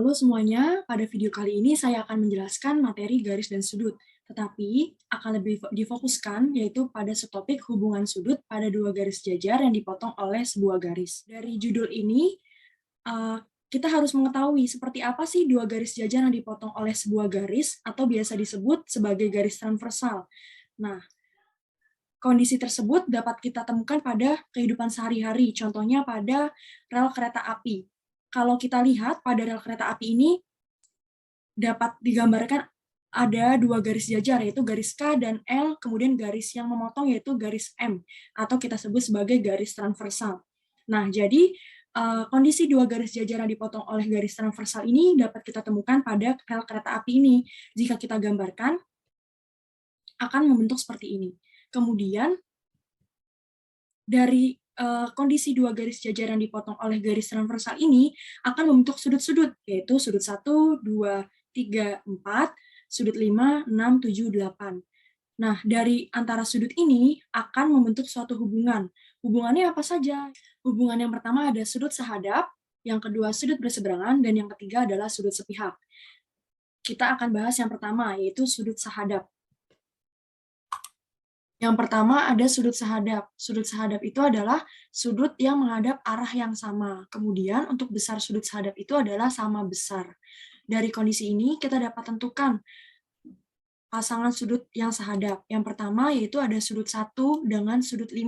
Halo semuanya, pada video kali ini saya akan menjelaskan materi garis dan sudut, tetapi akan lebih difokuskan yaitu pada subtopik hubungan sudut pada dua garis jajar yang dipotong oleh sebuah garis. Dari judul ini, kita harus mengetahui seperti apa sih dua garis jajar yang dipotong oleh sebuah garis atau biasa disebut sebagai garis transversal. Nah, kondisi tersebut dapat kita temukan pada kehidupan sehari-hari, contohnya pada rel kereta api. Kalau kita lihat pada rel kereta api ini dapat digambarkan ada dua garis jajar, yaitu garis K dan L, kemudian garis yang memotong yaitu garis M, atau kita sebut sebagai garis transversal. Nah, jadi kondisi dua garis jajar yang dipotong oleh garis transversal ini dapat kita temukan pada rel kereta api ini. Jika kita gambarkan, akan membentuk seperti ini. Kemudian, dari kondisi dua garis jajar yang dipotong oleh garis transversal ini akan membentuk sudut-sudut, yaitu sudut 1, 2, 3, 4, sudut 5, 6, 7, 8. Nah, dari antara sudut ini akan membentuk suatu hubungan. Hubungannya apa saja? Hubungan yang pertama ada sudut sehadap, yang kedua sudut berseberangan, dan yang ketiga adalah sudut sepihak. Kita akan bahas yang pertama, yaitu sudut sehadap. Yang pertama ada sudut sehadap. Sudut sehadap itu adalah sudut yang menghadap arah yang sama. Kemudian untuk besar sudut sehadap itu adalah sama besar. Dari kondisi ini kita dapat tentukan pasangan sudut yang sehadap. Yang pertama yaitu ada sudut 1 dengan sudut 5.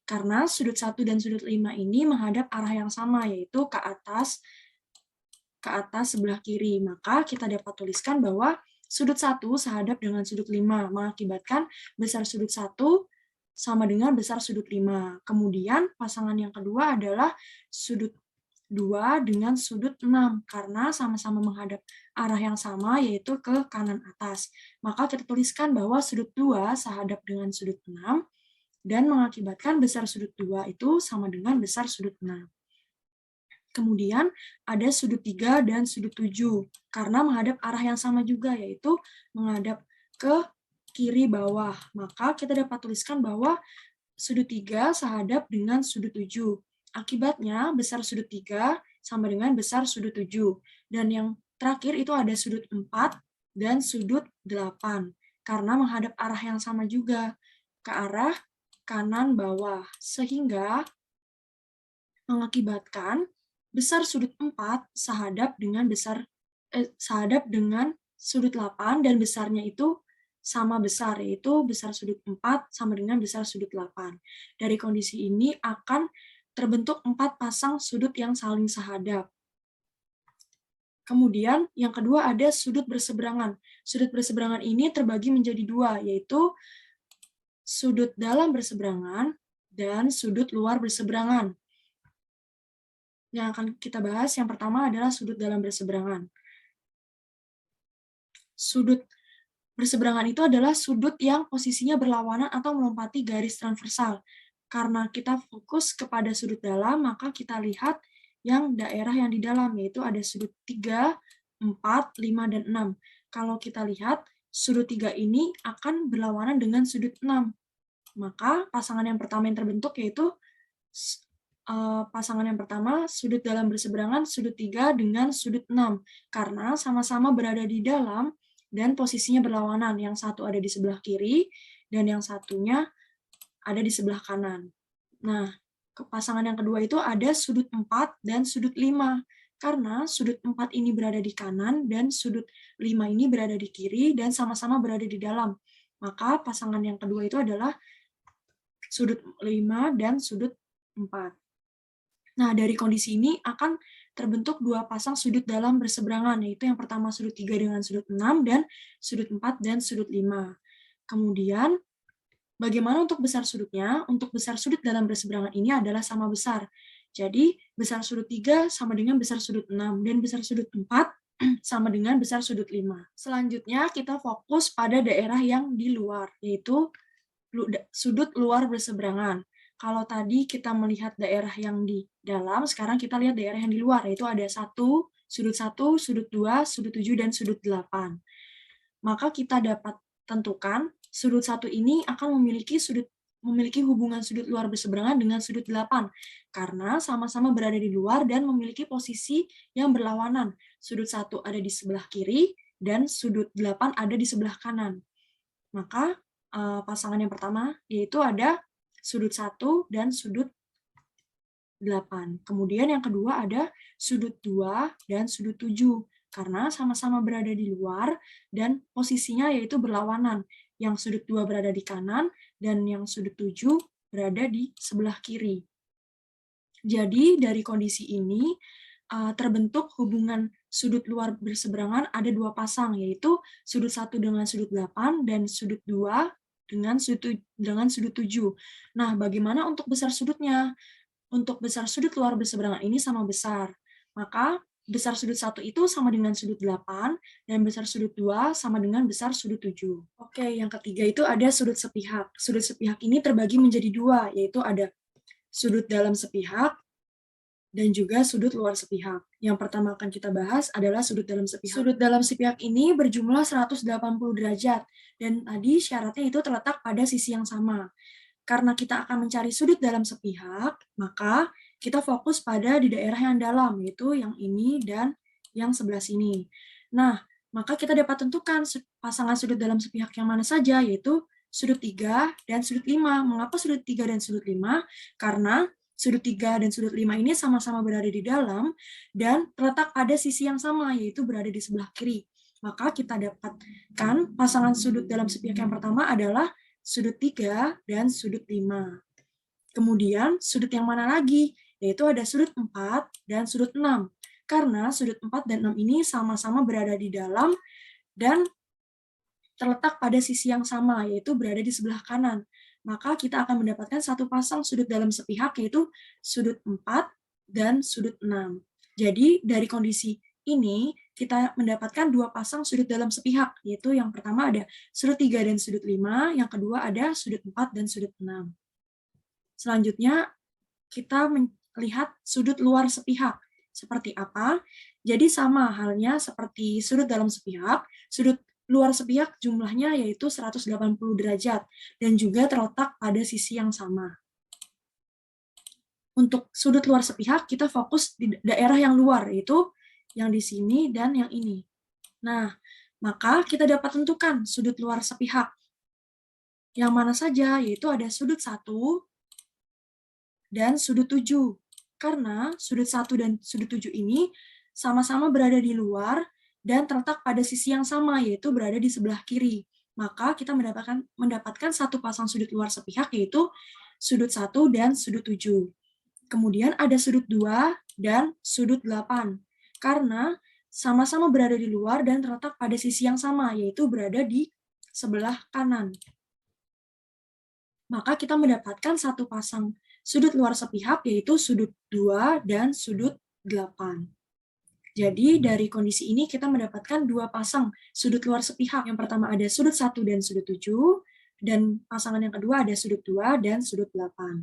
Karena sudut 1 dan sudut 5 ini menghadap arah yang sama, yaitu ke atas sebelah kiri. Maka kita dapat tuliskan bahwa sudut 1 sehadap dengan sudut 5, mengakibatkan besar sudut 1 sama dengan besar sudut 5. Kemudian pasangan yang kedua adalah sudut 2 dengan sudut 6, karena sama-sama menghadap arah yang sama, yaitu ke kanan atas. Maka kita tuliskan bahwa sudut 2 sehadap dengan sudut 6, dan mengakibatkan besar sudut 2 itu sama dengan besar sudut 6. Kemudian ada sudut 3 dan sudut 7, karena menghadap arah yang sama juga, yaitu menghadap ke kiri bawah. Maka kita dapat tuliskan bahwa sudut 3 sehadap dengan sudut 7. Akibatnya, besar sudut 3 sama dengan besar sudut 7. Dan yang terakhir itu ada sudut 4 dan sudut 8, karena menghadap arah yang sama juga, ke arah kanan bawah. Sehingga mengakibatkan besar sudut 4 sehadap dengan sudut 8, dan besarnya itu sama besar, yaitu besar sudut 4 sama dengan besar sudut 8. Dari kondisi ini akan terbentuk 4 pasang sudut yang saling sehadap. Kemudian yang kedua ada sudut berseberangan. Sudut berseberangan ini terbagi menjadi dua, yaitu sudut dalam berseberangan dan sudut luar berseberangan. Yang akan kita bahas yang pertama adalah sudut dalam berseberangan. Sudut berseberangan itu adalah sudut yang posisinya berlawanan atau melompati garis transversal. Karena kita fokus kepada sudut dalam, maka kita lihat yang daerah yang di dalam, yaitu ada sudut 3, 4, 5, dan 6. Kalau kita lihat, sudut 3 ini akan berlawanan dengan sudut 6. Maka pasangan yang pertama yang terbentuk yaitu pasangan yang pertama, sudut dalam berseberangan, sudut 3 dengan sudut 6. Karena sama-sama berada di dalam dan posisinya berlawanan. Yang satu ada di sebelah kiri, dan yang satunya ada di sebelah kanan. Nah, pasangan yang kedua itu ada sudut 4 dan sudut 5. Karena sudut 4 ini berada di kanan, dan sudut 5 ini berada di kiri, dan sama-sama berada di dalam. Maka pasangan yang kedua itu adalah sudut 5 dan sudut 4. Nah, dari kondisi ini akan terbentuk dua pasang sudut dalam berseberangan, yaitu yang pertama sudut 3 dengan sudut 6, dan sudut 4 dan sudut 5. Kemudian, bagaimana untuk besar sudutnya? Untuk besar sudut dalam berseberangan ini adalah sama besar. Jadi, besar sudut 3 sama dengan besar sudut 6, dan besar sudut 4 sama dengan besar sudut 5. Selanjutnya, kita fokus pada daerah yang di luar, yaitu sudut luar berseberangan. Kalau tadi kita melihat daerah yang di dalam, sekarang kita lihat daerah yang di luar, yaitu ada sudut 1, sudut 2, sudut 7, dan sudut 8. Maka kita dapat tentukan sudut 1 ini akan memiliki sudut memiliki hubungan sudut luar berseberangan dengan sudut 8, karena sama-sama berada di luar dan memiliki posisi yang berlawanan. Sudut 1 ada di sebelah kiri, dan sudut 8 ada di sebelah kanan. Maka pasangan yang pertama yaitu ada sudut 1 dan sudut 8. Kemudian yang kedua ada sudut 2 dan sudut 7, karena sama-sama berada di luar dan posisinya yaitu berlawanan. Yang sudut 2 berada di kanan dan yang sudut 7 berada di sebelah kiri. Jadi dari kondisi ini terbentuk hubungan sudut luar berseberangan ada 2 pasang, yaitu sudut 1 dengan sudut 8 dan sudut 2 dengan sudut 7. Nah, bagaimana untuk besar sudutnya? Untuk besar sudut luar berseberangan ini sama besar. Maka besar sudut 1 itu sama dengan sudut 8, dan besar sudut 2 sama dengan besar sudut 7. Oke, yang ketiga itu ada sudut sepihak. Sudut sepihak ini terbagi menjadi 2, yaitu ada sudut dalam sepihak dan juga sudut luar sepihak. Yang pertama akan kita bahas adalah sudut dalam sepihak. Sudut dalam sepihak ini berjumlah 180 derajat, dan tadi syaratnya itu terletak pada sisi yang sama. Karena kita akan mencari sudut dalam sepihak, maka kita fokus pada di daerah yang dalam, yaitu yang ini dan yang sebelah sini. Nah, maka kita dapat tentukan pasangan sudut dalam sepihak yang mana saja, yaitu sudut 3 dan sudut 5. Mengapa sudut 3 dan sudut 5? Karena sudut 3 dan sudut 5 ini sama-sama berada di dalam dan terletak pada sisi yang sama, yaitu berada di sebelah kiri. Maka kita dapatkan pasangan sudut dalam sepihak yang pertama adalah sudut 3 dan sudut 5. Kemudian sudut yang mana lagi? Yaitu ada sudut 4 dan sudut 6. Karena sudut 4 dan 6 ini sama-sama berada di dalam dan terletak pada sisi yang sama, yaitu berada di sebelah kanan. Maka kita akan mendapatkan satu pasang sudut dalam sepihak, yaitu sudut 4 dan sudut 6. Jadi dari kondisi ini kita mendapatkan 2 pasang sudut dalam sepihak, yaitu yang pertama ada sudut 3 dan sudut 5, yang kedua ada sudut 4 dan sudut 6. Selanjutnya kita melihat sudut luar sepihak. Seperti apa? Jadi sama halnya seperti sudut dalam sepihak, sudut luar sepihak jumlahnya yaitu 180 derajat dan juga terletak pada sisi yang sama. Untuk sudut luar sepihak kita fokus di daerah yang luar, yaitu yang di sini dan yang ini. Nah, maka kita dapat tentukan sudut luar sepihak. Yang mana saja, yaitu ada sudut 1 dan sudut 7. Karena sudut 1 dan sudut 7 ini sama-sama berada di luar dan terletak pada sisi yang sama, yaitu berada di sebelah kiri. Maka kita mendapatkan satu pasang sudut luar sepihak, yaitu sudut 1 dan sudut 7. Kemudian ada sudut 2 dan sudut 8. Karena sama-sama berada di luar dan terletak pada sisi yang sama, yaitu berada di sebelah kanan. Maka kita mendapatkan satu pasang sudut luar sepihak, yaitu sudut 2 dan sudut 8. Jadi dari kondisi ini kita mendapatkan 2 pasang sudut luar sepihak. Yang pertama ada sudut 1 dan sudut 7, dan pasangan yang kedua ada sudut 2 dan sudut 8.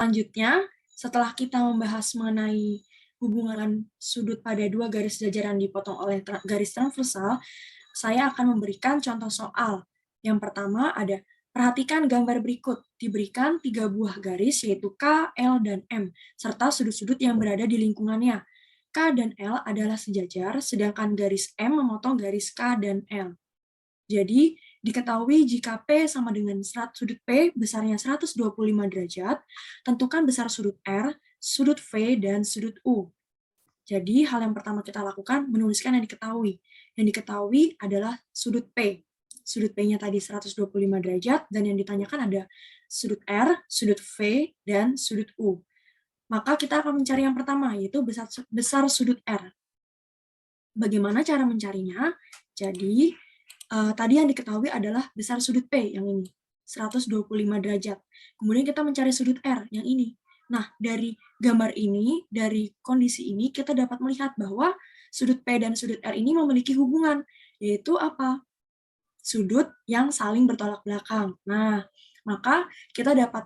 Selanjutnya, setelah kita membahas mengenai hubungan sudut pada 2 garis jajaran dipotong oleh garis transversal, saya akan memberikan contoh soal. Yang pertama ada, perhatikan gambar berikut. Diberikan 3 buah garis, yaitu K, L, dan M, serta sudut-sudut yang berada di lingkungannya. K dan L adalah sejajar, sedangkan garis M memotong garis K dan L. Jadi, diketahui jika P sama dengan sudut P besarnya 125 derajat, tentukan besar sudut R, sudut V, dan sudut U. Jadi, hal yang pertama kita lakukan, menuliskan yang diketahui. Yang diketahui adalah sudut P. Sudut P-nya tadi 125 derajat, dan yang ditanyakan ada sudut R, sudut V, dan sudut U. Maka kita akan mencari yang pertama, yaitu besar sudut R. Bagaimana cara mencarinya? Jadi, tadi yang diketahui adalah besar sudut P, yang ini, 125 derajat. Kemudian kita mencari sudut R, yang ini. Nah, dari gambar ini, dari kondisi ini, kita dapat melihat bahwa sudut P dan sudut R ini memiliki hubungan, yaitu apa? Sudut yang saling bertolak belakang. Nah, maka kita dapat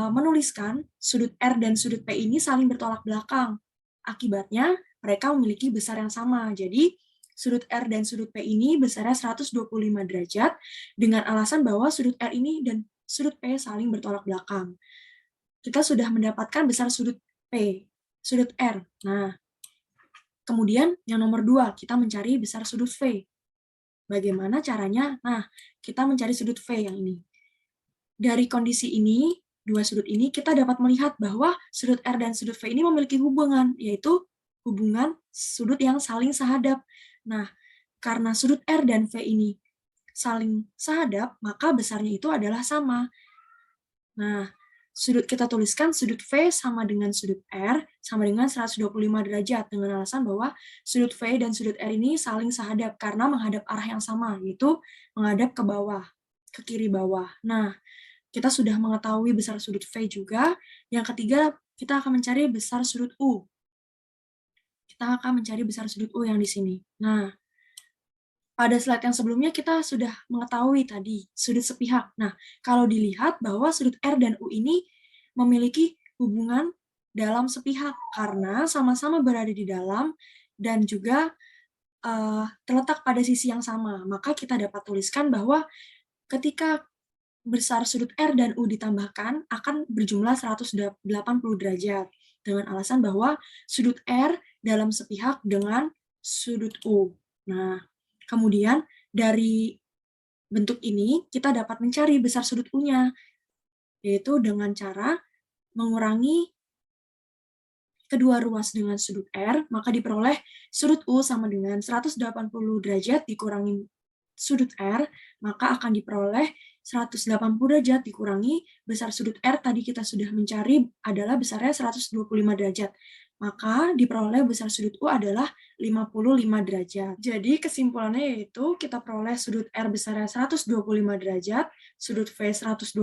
menuliskan sudut R dan sudut P ini saling bertolak belakang. Akibatnya, mereka memiliki besar yang sama. Jadi, sudut R dan sudut P ini besarnya 125 derajat dengan alasan bahwa sudut R ini dan sudut P saling bertolak belakang. Kita sudah mendapatkan besar sudut P, sudut R. Nah, kemudian yang nomor 2, kita mencari besar sudut V. Bagaimana caranya? Nah, kita mencari sudut V yang ini. Dari kondisi ini, dua sudut ini, kita dapat melihat bahwa sudut R dan sudut V ini memiliki hubungan, yaitu hubungan sudut yang saling sahadap. Nah, karena sudut R dan V ini saling sahadap, maka besarnya itu adalah sama. Nah, kita tuliskan sudut V sama dengan sudut R sama dengan 125 derajat dengan alasan bahwa sudut V dan sudut R ini saling sahadap karena menghadap arah yang sama, yaitu menghadap ke bawah, ke kiri bawah. Nah, kita sudah mengetahui besar sudut V juga. Yang ketiga, kita akan mencari besar sudut U. Kita akan mencari besar sudut U yang di sini. Nah, pada slide yang sebelumnya kita sudah mengetahui tadi sudut sepihak. Nah, kalau dilihat bahwa sudut R dan U ini memiliki hubungan dalam sepihak karena sama-sama berada di dalam dan juga terletak pada sisi yang sama. Maka kita dapat tuliskan bahwa ketika besar sudut R dan U ditambahkan akan berjumlah 180 derajat dengan alasan bahwa sudut R dalam sepihak dengan sudut U. Nah, kemudian dari bentuk ini kita dapat mencari besar sudut U-nya, yaitu dengan cara mengurangi kedua ruas dengan sudut R, maka diperoleh sudut U sama dengan 180 derajat dikurangi sudut R, maka akan diperoleh 180 derajat dikurangi besar sudut R tadi kita sudah mencari adalah besarnya 125 derajat. Maka diperoleh besar sudut U adalah 55 derajat. Jadi kesimpulannya yaitu kita peroleh sudut R besarnya 125 derajat, sudut V 125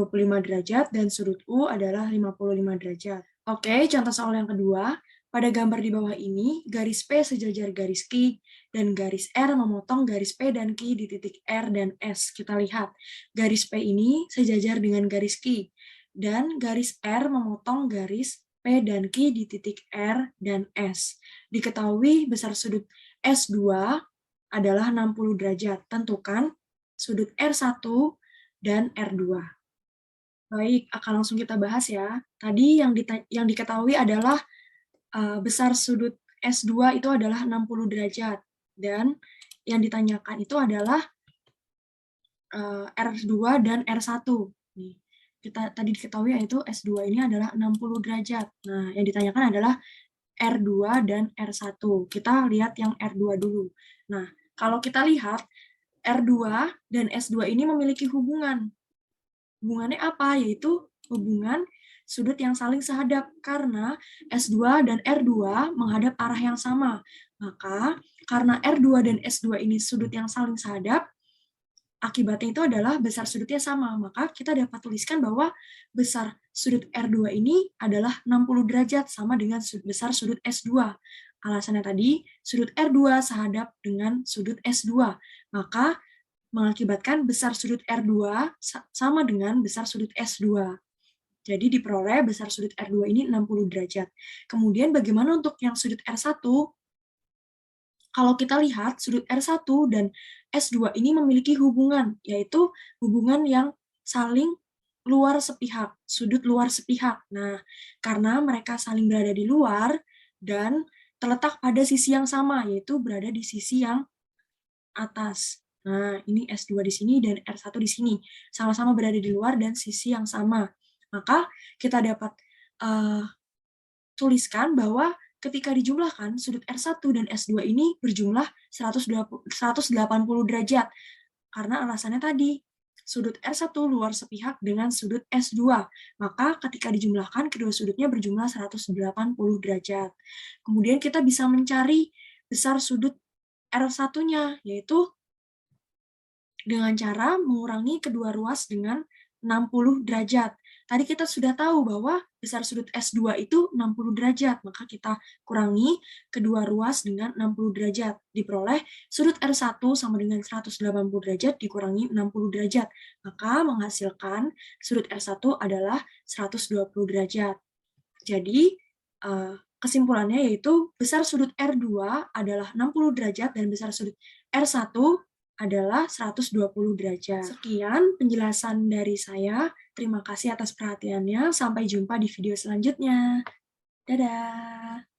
derajat, dan sudut U adalah 55 derajat. Oke, contoh soal yang kedua. Pada gambar di bawah ini, garis P sejajar garis Q, dan garis R memotong garis P dan Q di titik R dan S. Kita lihat, garis P ini sejajar dengan garis Q, dan garis R memotong garis P dan Q di titik R dan S. Diketahui besar sudut S2 adalah 60 derajat. Tentukan sudut R1 dan R2. Baik, akan langsung kita bahas ya. Tadi yang diketahui adalah besar sudut S2 itu adalah 60 derajat. Dan yang ditanyakan itu adalah R2 dan R1. Nih, kita tadi diketahui yaitu S2 ini adalah 60 derajat. Nah, yang ditanyakan adalah R2 dan R1. Kita lihat yang R2 dulu. Nah, kalau kita lihat R2 dan S2 ini memiliki hubungan. Hubungannya apa? Yaitu hubungan sudut yang saling sahadap karena S2 dan R2 menghadap arah yang sama. Maka karena R2 dan S2 ini sudut yang saling sahadap, akibatnya itu adalah besar sudutnya sama. Maka kita dapat tuliskan bahwa besar sudut R2 ini adalah 60 derajat sama dengan besar sudut S2. Alasannya tadi, sudut R2 sahadap dengan sudut S2. Maka mengakibatkan besar sudut R2 sama dengan besar sudut S2. Jadi diperoleh besar sudut R2 ini 60 derajat. Kemudian bagaimana untuk yang sudut R1? Kalau kita lihat sudut R1 dan S2 ini memiliki hubungan, yaitu hubungan yang saling luar sepihak, sudut luar sepihak. Nah, karena mereka saling berada di luar dan terletak pada sisi yang sama, yaitu berada di sisi yang atas. Nah, ini S2 di sini dan R1 di sini. Sama-sama berada di luar dan sisi yang sama. Maka kita dapat tuliskan bahwa ketika dijumlahkan, sudut R1 dan S2 20 berjumlah 180 derajat. Karena alasannya tadi, sudut R1 luar sepihak dengan sudut S2. Maka ketika dijumlahkan, kedua sudutnya berjumlah 180 derajat. Kemudian kita bisa mencari besar sudut R1-nya, yaitu dengan cara mengurangi kedua ruas dengan 60 derajat. Tadi kita sudah tahu bahwa besar sudut S2 itu 60 derajat, maka kita kurangi kedua ruas dengan 60 derajat. Diperoleh sudut R1 sama dengan 180 derajat dikurangi 60 derajat. Maka menghasilkan sudut R1 adalah 120 derajat. Jadi, kesimpulannya yaitu besar sudut R2 adalah 60 derajat dan besar sudut R1 adalah 120 derajat. Sekian penjelasan dari saya. Terima kasih atas perhatiannya. Sampai jumpa di video selanjutnya. Dadah!